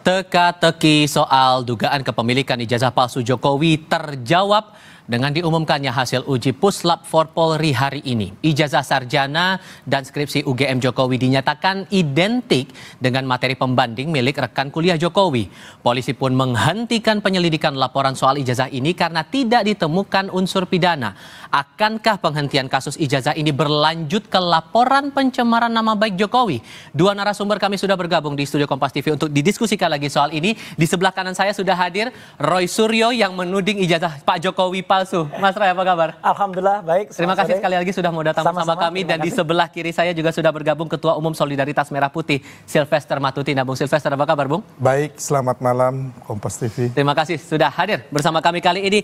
Teka-teki soal dugaan kepemilikan ijazah palsu Jokowi terjawab dengan diumumkannya hasil uji Puslap for Polri hari ini. Ijazah sarjana dan skripsi UGM Jokowi dinyatakan identik dengan materi pembanding milik rekan kuliah Jokowi. Polisi pun menghentikan penyelidikan laporan soal ijazah ini karena tidak ditemukan unsur pidana. Akankah penghentian kasus ijazah ini berlanjut ke laporan pencemaran nama baik Jokowi? Dua narasumber kami sudah bergabung di studio Kompas TV untuk didiskusikan lagi soal ini. Di sebelah kanan saya sudah hadir Roy Suryo yang menuding ijazah Pak Jokowi palsu. Mas Roy, apa kabar? Alhamdulillah, baik. Terima kasih sekali lagi sudah mau datang bersama kami. Dan di sebelah kiri saya juga sudah bergabung Ketua Umum Solidaritas Merah Putih, Sylvester Matutina. Bung Sylvester, apa kabar, Bung? Baik, selamat malam Kompas TV. Terima kasih sudah hadir bersama kami kali ini.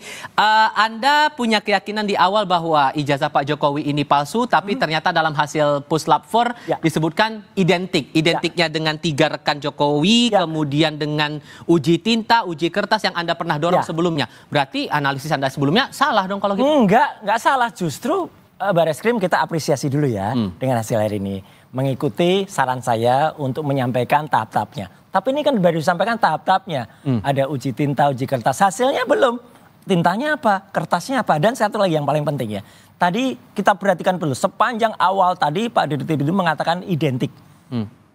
Anda punya keyakinan di awal bahwa ijazah Pak Jokowi ini palsu, tapi ternyata dalam hasil Puslap 4 disebutkan identik. Identiknya dengan 3 rekan Jokowi, kemudian dengan uji tinta, uji kertas yang Anda pernah dorong sebelumnya. Berarti analisis Anda sebelumnya salah dong kalau gitu? Enggak salah. Justru Bareskrim kita apresiasi dulu ya dengan hasil hari ini. Mengikuti saran saya untuk menyampaikan tahap-tahapnya. Tapi ini kan baru disampaikan tahap-tahapnya. Ada uji tinta, uji kertas. Hasilnya belum. Tintanya apa? Kertasnya apa? Dan satu lagi yang paling penting ya. Tadi kita perhatikan dulu. Sepanjang awal tadi Pak Dirut itu mengatakan identik.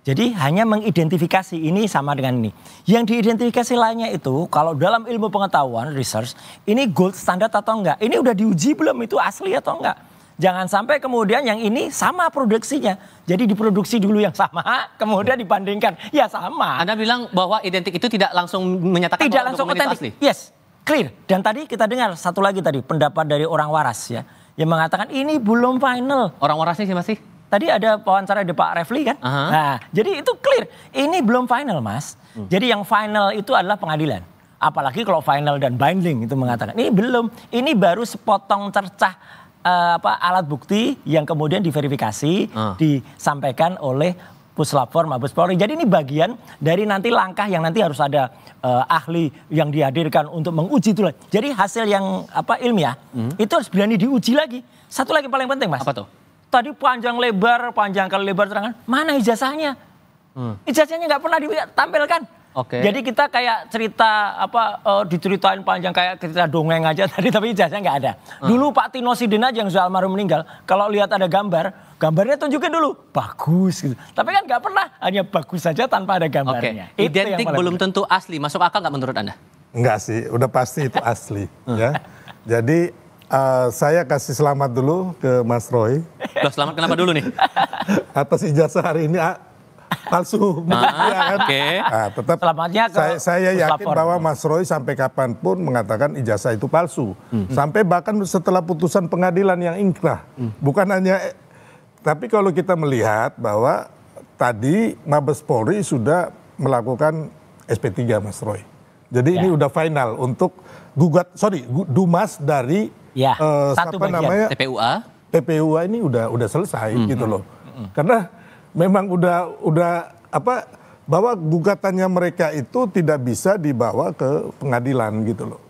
Jadi hanya mengidentifikasi ini sama dengan ini. Yang diidentifikasi lainnya itu kalau dalam ilmu pengetahuan, research, ini gold standard atau enggak? Ini udah diuji belum itu asli atau enggak? Jangan sampai kemudian yang ini sama produksinya. Jadi diproduksi dulu yang sama, kemudian dibandingkan. Ya sama. Anda bilang bahwa identik itu tidak langsung menyatakan tidak bahwa langsung dokumen itu asli? Yes, clear. Dan tadi kita dengar satu lagi tadi, pendapat dari orang waras ya. Yang mengatakan ini belum final. Orang warasnya siapa sih? Tadi ada wawancara di Pak Refli kan? Nah, jadi itu clear. Ini belum final, Mas. Jadi yang final itu adalah pengadilan. Apalagi kalau final dan binding itu mengatakan. Ini belum. Ini baru sepotong cercah alat bukti yang kemudian diverifikasi, disampaikan oleh Puslap 4 Mabes Polri. Jadi ini bagian dari nanti langkah yang nanti harus ada ahli yang dihadirkan untuk menguji itu. Jadi hasil yang ilmiah itu harus berani diuji lagi. Satu lagi paling penting, Mas. Apa tuh? Tadi panjang kali lebar terangan, mana ijazahnya? Ijazahnya nggak pernah ditampilkan. Jadi kita kayak cerita diceritain panjang kayak cerita dongeng aja tadi, tapi ijazahnya nggak ada. Dulu Pak Tino Sidin aja yang sudah almarhum meninggal, kalau lihat ada gambarnya tunjukin dulu, bagus gitu. Tapi kan nggak pernah, hanya bagus saja tanpa ada gambarnya. Identik belum tentu asli, masuk akal nggak menurut Anda? Enggak sih, udah pasti itu asli. Ya. Jadi saya kasih selamat dulu ke Mas Roy. Loh, selamat kenapa dulu nih? Atas ijazah hari ini palsu. Tetap selamatnya saya yakin bahwa Mas Roy sampai kapanpun mengatakan ijazah itu palsu. Sampai bahkan setelah putusan pengadilan yang ingkrah. Bukan hanya, tapi kalau kita melihat bahwa tadi Mabes Polri sudah melakukan SP3 Mas Roy. Jadi ini udah final untuk Dumas dari TPUA ini udah selesai gitu loh. Karena memang udah bahwa gugatannya mereka itu tidak bisa dibawa ke pengadilan gitu loh.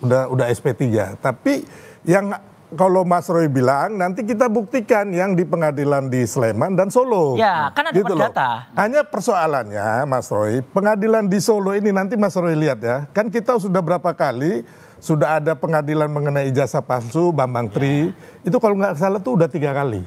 Udah SP3. Tapi yang kalau Mas Roy bilang nanti kita buktikan yang di pengadilan di Sleman dan Solo. Ya, kan ada gitu perdata. Hanya persoalannya Mas Roy, pengadilan di Solo ini nanti Mas Roy lihat ya. Kan kita sudah berapa kali sudah ada pengadilan mengenai ijazah palsu Bambang Tri. Itu kalau nggak salah tuh udah 3 kali.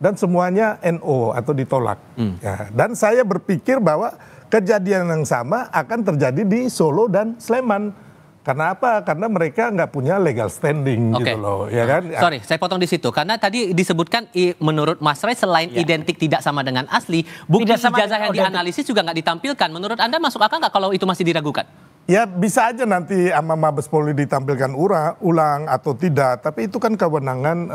Dan semuanya NO atau ditolak. Ya, dan saya berpikir bahwa kejadian yang sama akan terjadi di Solo dan Sleman. Karena apa? Karena mereka nggak punya legal standing gitu loh, ya kan? Sorry, saya potong di situ. Karena tadi disebutkan menurut Mas Roy selain identik tidak sama dengan asli, bukti ijazah yang dianalisis juga nggak ditampilkan. Menurut Anda masuk akal nggak kalau itu masih diragukan? Ya bisa aja nanti sama Mabes Polri ditampilkan ulang atau tidak. Tapi itu kan kewenangan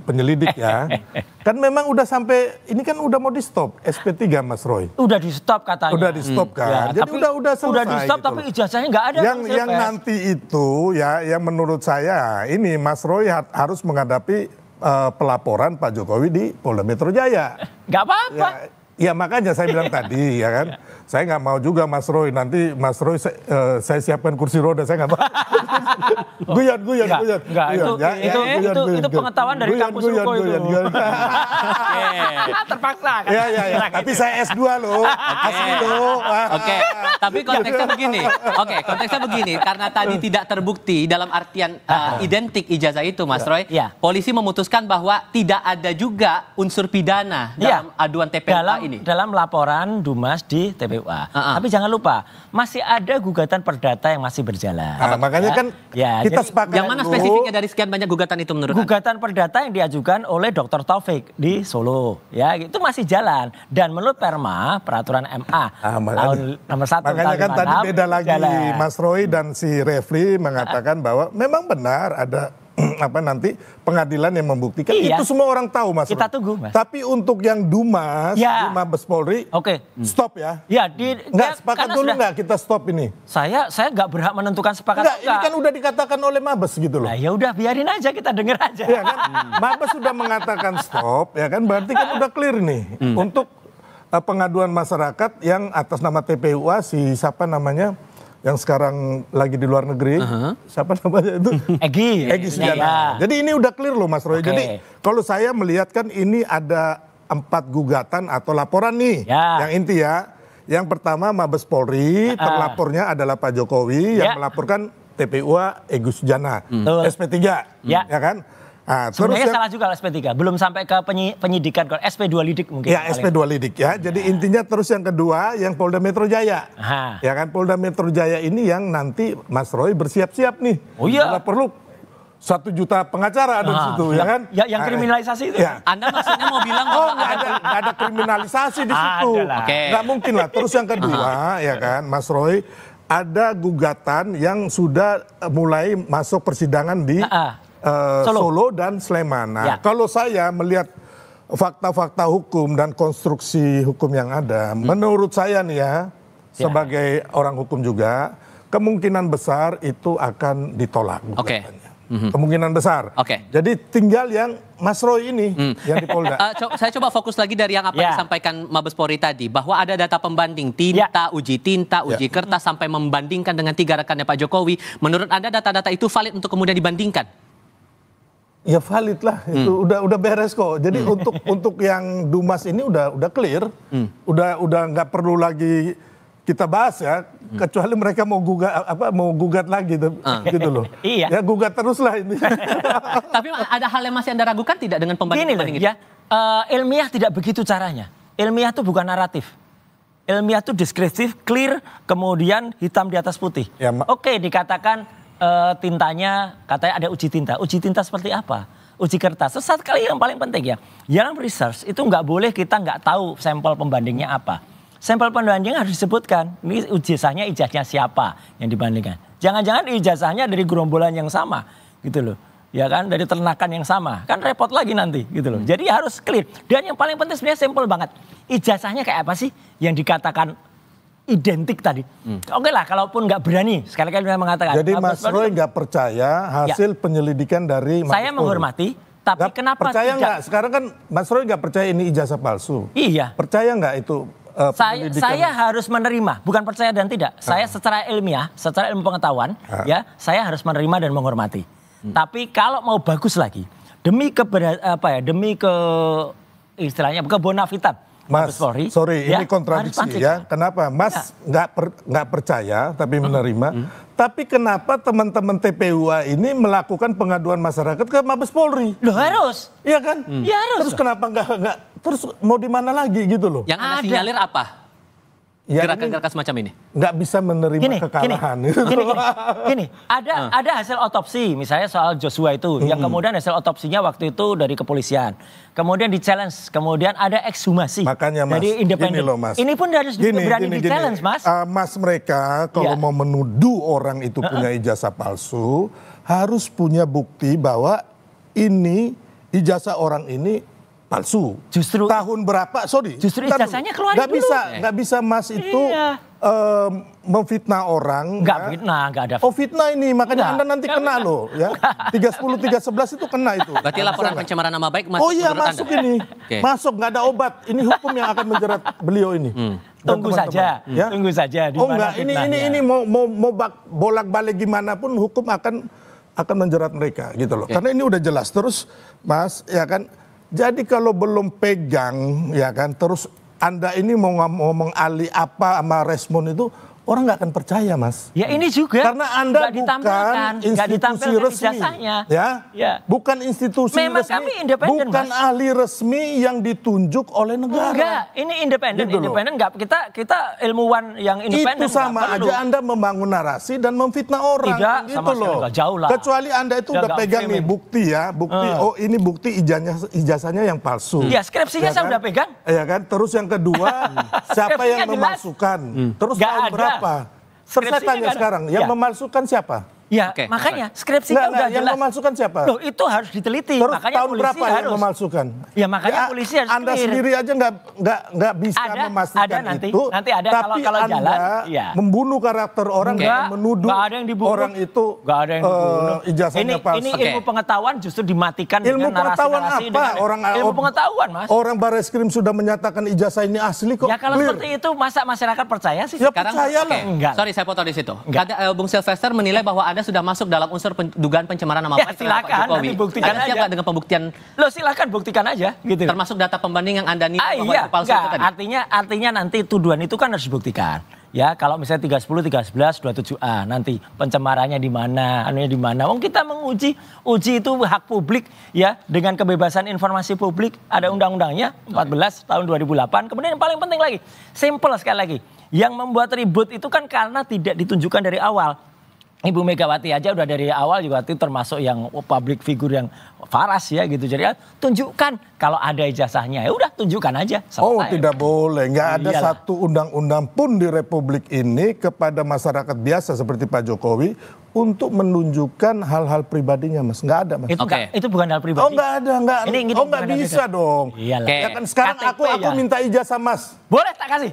penyelidik ya. Kan memang udah sampai, ini kan udah mau di stop SP3 Mas Roy. Udah di stop katanya. Udah di stop kan. Jadi udah selesai. Udah di stop gitu tapi ijazahnya nggak ada. Yang nanti itu ya yang menurut saya ini Mas Roy harus menghadapi pelaporan Pak Jokowi di Polda Metro Jaya. Nggak apa-apa. Ya makanya saya bilang tadi ya kan. Saya nggak mau juga Mas Roy, nanti Mas Roy saya siapkan kursi roda, saya nggak mau. Guyon. Enggak, itu pengetahuan dari kampus Ruko itu. Terpaksa kan? Ya. Tapi saya S2 loh. Asli loh. Oke. Tapi konteksnya begini. Oke, konteksnya begini. Karena tadi tidak terbukti dalam artian identik ijazah itu, Mas Roy. Polisi memutuskan bahwa tidak ada juga unsur pidana dalam aduan TPUA ini. Dalam laporan Dumas di TPUA. Tapi jangan lupa, masih ada gugatan perdata yang masih berjalan. Makanya kan kita sepakat. Yang mana spesifiknya dari sekian banyak gugatan itu menurut Anda? Gugatan perdata yang diajukan oleh Dr. Taufik di Solo. Ya, itu masih jalan. Dan menurut Perma, peraturan MA tahun nomor 1 makanya kan tadi beda lagi jalan. Mas Roy dan si Refli mengatakan bahwa memang benar ada nanti pengadilan yang membuktikan. Itu semua orang tahu, Mas. Kita tunggu, Mas. Tapi untuk yang Dumas, di Mabes Polri, stop ya. Nggak sepakat dulu nggak kita stop ini? Saya nggak berhak menentukan sepakat. Nggak, ini kan udah dikatakan oleh Mabes gitu loh. Nah, ya udah biarin aja, kita denger aja. Ya kan? Mabes sudah mengatakan stop, ya kan? Berarti kan udah clear nih untuk pengaduan masyarakat yang atas nama TPUA siapa namanya? Yang sekarang lagi di luar negeri, siapa namanya itu? Egy Sujana. Jadi ini udah clear loh, Mas Roy. Jadi kalau saya melihat kan ini ada 4 gugatan atau laporan nih. Yang inti ya, yang pertama Mabes Polri, terlapornya adalah Pak Jokowi yang melaporkan TPUA Egy Sujana, SP3, ya kan? Nah, sebenarnya salah juga SP3, belum sampai ke penyidikan, SP2 lidik mungkin. Ya, SP2 lidik ya. Jadi intinya terus yang kedua yang Polda Metro Jaya. Ya kan, Polda Metro Jaya ini yang nanti Mas Roy bersiap-siap nih. Kalau perlu 1 juta pengacara ada di situ, ya kan? Yang kriminalisasi itu. Anda maksudnya mau bilang nggak ada kriminalisasi di situ. Nggak mungkin lah. Terus yang kedua, ya kan, Mas Roy, ada gugatan yang sudah mulai masuk persidangan di Solo dan Sleman. Nah, kalau saya melihat fakta-fakta hukum dan konstruksi hukum yang ada, menurut saya nih ya, sebagai orang hukum juga, kemungkinan besar itu akan ditolak. Kemungkinan besar. Jadi tinggal yang Mas Roy ini yang di Polda. Saya coba fokus lagi dari yang apa yang disampaikan Mabes Polri tadi, bahwa ada data pembanding tinta, uji kertas sampai membandingkan dengan 3 rekannya Pak Jokowi. Menurut Anda data-data itu valid untuk kemudian dibandingkan? Ya valid lah, itu udah beres kok. Jadi untuk yang Dumas ini udah clear, udah nggak perlu lagi kita bahas ya, kecuali mereka mau gugat lagi gitu loh. Ya gugat terus lah ini. Tapi ada hal yang masih Anda ragukan tidak dengan pembanding itu? Ilmiah tidak begitu caranya. Ilmiah itu bukan naratif. Ilmiah itu deskriptif, clear, kemudian hitam di atas putih. Dikatakan tintanya, katanya ada uji tinta. Uji tinta seperti apa? Uji kertas. Terus satu kali yang paling penting ya, dalam research itu nggak boleh kita nggak tahu sampel pembandingnya apa. Sampel pembandingnya harus disebutkan. Ini ijazahnya siapa yang dibandingkan. Jangan-jangan ijazahnya dari gerombolan yang sama, gitu loh. Ya kan, dari ternakan yang sama. Kan repot lagi nanti, gitu loh. Jadi harus clear. Dan yang paling penting sebenarnya simpel banget. Ijazahnya kayak apa sih yang dikatakan identik tadi. Oke lah, kalaupun nggak berani, sekali-kali mengatakan. Jadi Mas Roy nggak percaya hasil penyelidikan dari Mabes Polri? Saya menghormati, tapi kenapa percaya nggak? Sekarang kan Mas Roy nggak percaya ini ijazah palsu. Iya. Percaya nggak itu? Saya harus menerima, bukan percaya dan tidak. Saya secara ilmiah, secara ilmu pengetahuan, saya harus menerima dan menghormati. Tapi kalau mau bagus lagi, demi istilahnya kebonafitan. Mas, sorry, ini kontradiksi ya. Kenapa? Mas nggak percaya tapi menerima. Tapi kenapa teman-teman TPUA ini melakukan pengaduan masyarakat ke Mabes Polri? Loh harus. Iya kan? Iya harus. Terus kenapa nggak? Terus mau di mana lagi gitu loh? Yang Anda sinyalir apa? Gerakan-gerakan semacam ini? Nggak bisa menerima kekalahan. Gini, ada hasil otopsi, misalnya soal Joshua itu, yang kemudian hasil otopsinya waktu itu dari kepolisian. Kemudian di-challenge, kemudian ada ekshumasi. Makanya Mas, dari independen. gini loh Mas. Ini pun harus berani di-challenge Mas. Mas mereka kalau mau menuduh orang itu punya ijazah palsu, harus punya bukti bahwa ini ijazah orang ini palsu. Justru tahun berapa? Sorry. Justru ijazahnya keluarin dulu. Nggak bisa Mas itu memfitnah orang. Nggak fitnah, nggak ada. Oh fitnah ini, makanya Anda nanti kena loh. Ya. 310, 311 itu kena itu. Berarti laporan pencemaran nama baik masuk. Oh iya masuk Anda. Ini. Masuk, nggak ada obat. Ini hukum yang akan menjerat beliau ini. Tunggu saja, ya? Tunggu saja. Oh enggak, ini mau bolak-balik gimana pun hukum akan menjerat mereka gitu loh. Karena ini udah jelas. Terus Mas, ya kan. Jadi kalau belum pegang, ya kan, terus Anda ini mau ngomong ahli apa sama respon itu, orang nggak akan percaya, Mas. Ya ini juga. Karena Anda bukan institusi resmi, ya. Bukan institusi Memang resmi, kami independen, bukan Mas. ahli resmi yang ditunjuk oleh negara. Enggak, ini independen, Gitu loh. independen enggak. Kita ilmuwan yang independen. Itu sama nggak perlu. aja Anda membangun narasi dan memfitnah orang. Tidak, gitu sama sekali loh. nggak, jauh lah. Kecuali Anda itu Ya, udah nggak pegang nih framing. bukti ya, bukti. Oh ini bukti ijazahnya yang palsu. Ya, skripsinya saya udah pegang. Ya kan. Terus yang kedua, siapa Skripsinya yang jelas. memalsukan? Terus Nggak tahun ada. berapa? Terus saya Skripsinya tanya nggak ada. sekarang, yang Ya. memalsukan siapa? Ya, Oke, makanya skripsinya udah yang jelas. memalsukan siapa? Loh, itu harus diteliti. Terus makanya tahun polisi berapa harus. yang memalsukan? Ya, makanya polisi harus Anda clear. sendiri aja nggak bisa Ada, memastikan ada nanti. itu. Nanti ada tapi kalau Anda jalan, ya. membunuh karakter orang Enggak, dan menuduh nggak ada yang dibunuh. orang itu Nggak ada yang dibunuh. ijazahnya palsu. Ini ilmu pengetahuan justru dimatikan Ilmu dengan pengetahuan narasi-narasi. apa? Ilmu pengetahuan, Mas. Orang Barreskrim sudah menyatakan ijazah ini asli kok. Ya kalau clear. seperti itu masa masyarakat percaya sih? Ya, Sekarang, percayalah. oke. Enggak. Sorry saya potong di situ. Enggak. Ada Bung Sylvester menilai bahwa Anda sudah masuk dalam unsur dugaan pencemaran nama Ya, baik terhadap Pak silakan, Jokowi. nanti buktikan Anda siap aja. nggak dengan pembuktian Loh, silakan buktikan aja gitu. termasuk data pembanding yang Anda nilai bahwa Iya, itu palsu enggak. itu tadi? Artinya nanti tuduhan itu kan harus dibuktikan. Ya, kalau misalnya 310, 311, 27A nanti pencemarannya di mana, anunya di mana. Wong kita menguji, uji itu hak publik ya dengan kebebasan informasi publik. Ada undang-undangnya 14 tahun 2008. Kemudian yang paling penting lagi, simple sekali lagi. Yang membuat ribut itu kan karena tidak ditunjukkan dari awal. Ibu Megawati aja udah dari awal juga itu termasuk yang public figure yang waras ya gitu. Jadi ya, tunjukkan kalau ada ijazahnya ya udah tunjukkan aja. Oh Selesai. tidak boleh, nggak ada Iyalah. satu undang-undang pun di Republik ini kepada masyarakat biasa seperti Pak Jokowi untuk menunjukkan hal-hal pribadinya, Mas. Nggak ada, Mas. Itu, Oke. itu bukan hal pribadi. Oh nggak ada, nggak. Ini Oh nggak bukan hal bisa pribadi. dong. Iyalah. Oke. Ya kan sekarang KTP aku ya. minta ijazah Mas. Boleh tak kasih?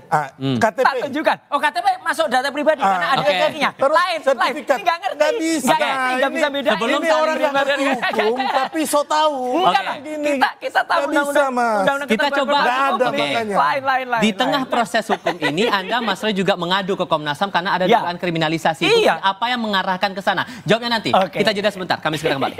KTP. Tak tunjukkan. Oh KTP masuk data pribadi karena ada oke. ijazahnya. Terus Lain. sertifikat. Ini nggak ngerti. Nggak bisa. Nggak bisa beda. sebelum Ini orang yang ngerti hukum tapi so tahu. Enggak Oke. lah. Gini. Kita tahu Nggak bisa, Mas. Kita coba. Nggak ada Oke. makanya. Lain. Di tengah proses hukum ini, Anda, Mas Roy, juga mengadu ke Komnas HAM karena ada Ya. dugaan kriminalisasi. Iya. Apa yang mengarahkan ke sana? Jawabnya nanti. Oke. Kita jeda sebentar. Kami segera kembali.